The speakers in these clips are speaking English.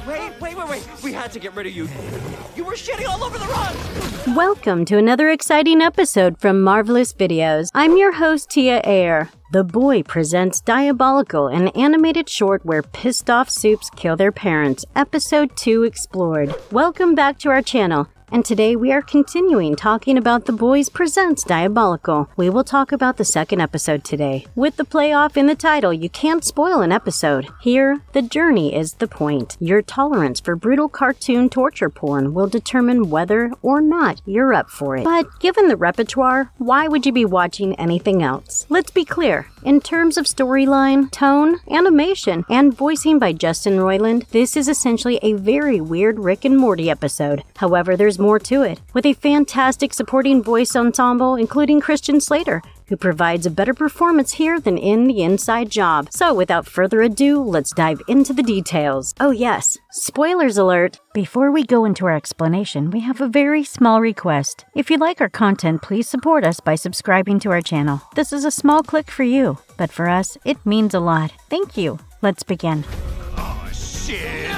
Wait. We had to get rid of you. You were shitting all over the rug. Welcome to another exciting episode from Marvelous Videos. I'm your host, Tia Ayer. The Boy presents Diabolical, an animated short where pissed off Supes kill their parents, episode 2 explored. Welcome back to our channel. And today we are continuing talking about The Boys Presents Diabolical. We will talk about the second episode today. With the payoff in the title, you can't spoil an episode. Here, the journey is the point. Your tolerance for brutal cartoon torture porn will determine whether or not you're up for it. But given the repertoire, why would you be watching anything else? Let's be clear. In terms of storyline, tone, animation, and voicing by Justin Roiland, this is essentially a very weird Rick and Morty episode. However, there's more to it, with a fantastic supporting voice ensemble including Christian Slater, who provides a better performance here than in The Inside Job. So without further ado, let's dive into the details. Oh yes, spoilers alert! Before we go into our explanation, we have a very small request. If you like our content, please support us by subscribing to our channel. This is a small click for you, but for us, it means a lot. Thank you. Let's begin. Oh, shit.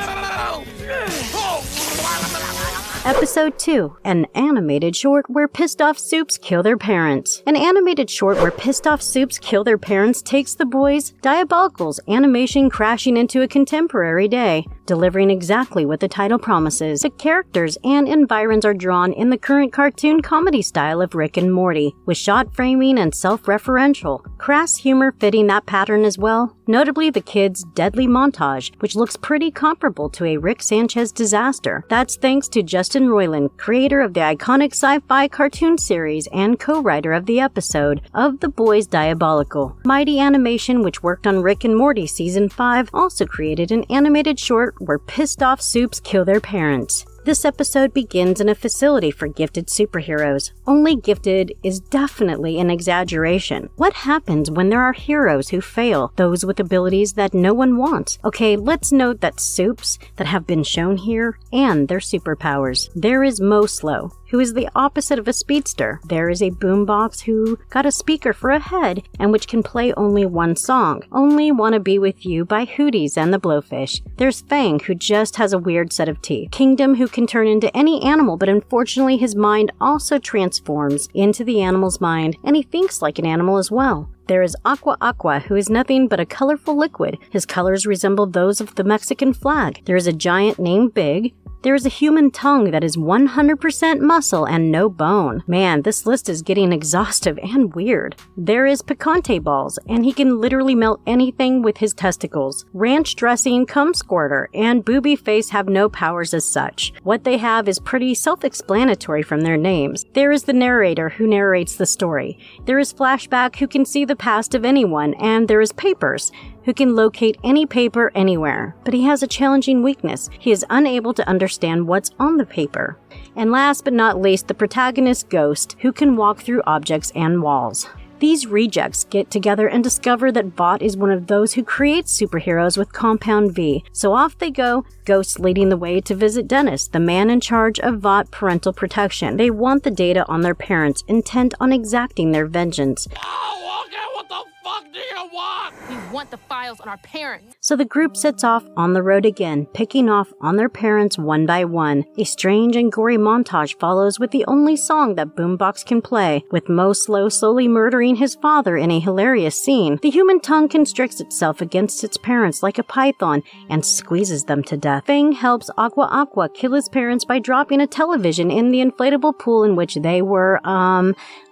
Episode 2, an animated short where pissed off Supes kill their parents. An animated short where pissed off Supes kill their parents takes The Boys' Diabolical's animation crashing into a contemporary day, delivering exactly what the title promises. The characters and environs are drawn in the current cartoon comedy style of Rick and Morty, with shot framing and self-referential, crass humor fitting that pattern as well. Notably the kids' deadly montage, which looks pretty comparable to a Rick Sanchez disaster. That's thanks to Justin Roiland, creator of the iconic sci-fi cartoon series and co-writer of the episode of The Boys Diabolical. Mighty Animation, which worked on Rick and Morty Season 5, also created an animated short where pissed off Supes kill their parents. This episode begins in a facility for gifted superheroes. Only gifted is definitely an exaggeration. What happens when there are heroes who fail, those with abilities that no one wants? Okay, let's note that Supes that have been shown here and their superpowers. There is Moslo, who is the opposite of a speedster. There is a boombox who got a speaker for a head and which can play only one song, Only Wanna Be With You by Hooties and the Blowfish. There's Fang, who just has a weird set of teeth. Kingdom, who can turn into any animal, but unfortunately his mind also transforms into the animal's mind, and he thinks like an animal as well. There is Aqua, who is nothing but a colorful liquid. His colors resemble those of the Mexican flag. There is a giant named Big. There is a human tongue that is 100% muscle and no bone. Man, this list is getting exhaustive and weird. There is Picante Balls, and he can literally melt anything with his testicles. Ranch Dressing, Cum Squirter, and Booby Face have no powers as such. What they have is pretty self-explanatory from their names. There is the narrator, who narrates the story. There is Flashback, who can see the past of anyone, and there is Papers, who can locate any paper anywhere. But he has a challenging weakness. He is unable to understand what's on the paper. And last but not least, the protagonist Ghost, who can walk through objects and walls. These rejects get together and discover that Vought is one of those who creates superheroes with Compound V. So off they go, Ghost leading the way to visit Dennis, the man in charge of Vought parental protection. They want the data on their parents, intent on exacting their vengeance. Oh, okay, what the fuck do you want? We want the files on our parents. So the group sets off on the road again, picking off on their parents one by one. A strange and gory montage follows with the only song that Boombox can play, with Moslo slowly murdering his father in a hilarious scene. The human tongue constricts itself against its parents like a python and squeezes them to death. Fang helps Aqua kill his parents by dropping a television in the inflatable pool in which they were,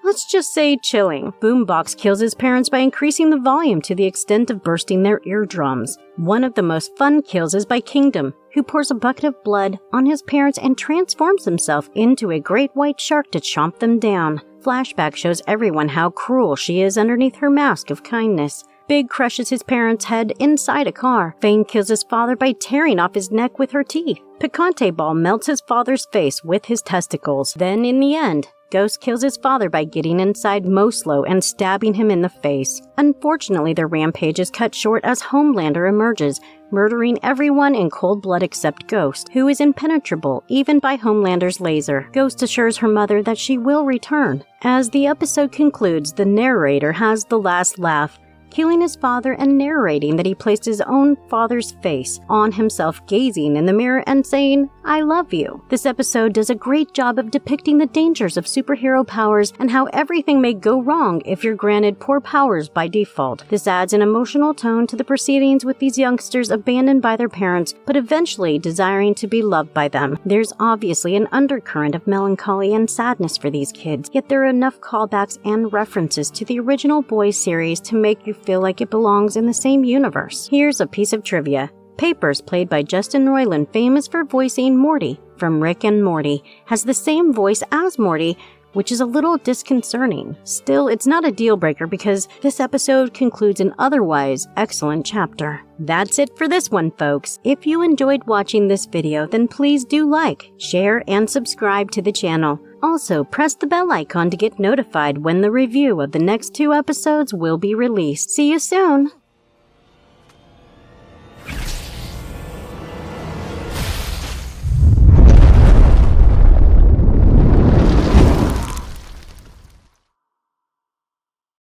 let's just say chilling. Boombox kills his parents by increasing the volume to the extent of bursting their eardrums. One of the most fun kills is by Kingdom, who pours a bucket of blood on his parents and transforms himself into a great white shark to chomp them down. Flashback shows everyone how cruel she is underneath her mask of kindness. Big crushes his parents' head inside a car. Fang kills his father by tearing off his neck with her teeth. Picante Ball melts his father's face with his testicles. Then, in the end, Ghost kills his father by getting inside Moslo and stabbing him in the face. Unfortunately, their rampage is cut short as Homelander emerges, murdering everyone in cold blood except Ghost, who is impenetrable even by Homelander's laser. Ghost assures her mother that she will return. As the episode concludes, the narrator has the last laugh. killing his father and narrating that he placed his own father's face on himself, gazing in the mirror and saying, "I love you." This episode does a great job of depicting the dangers of superhero powers and how everything may go wrong if you're granted poor powers by default. This adds an emotional tone to the proceedings with these youngsters abandoned by their parents, but eventually desiring to be loved by them. There's obviously an undercurrent of melancholy and sadness for these kids, yet there are enough callbacks and references to the original Boys series to make you feel like it belongs in the same universe. Here's a piece of trivia. Papers, played by Justin Roiland, famous for voicing Morty from Rick and Morty, has the same voice as Morty, which is a little disconcerting. Still, it's not a deal breaker because this episode concludes an otherwise excellent chapter. That's it for this one, folks. If you enjoyed watching this video, then please do like, share, and subscribe to the channel. Also, press the bell icon to get notified when the review of the next 2 episodes will be released. See you soon!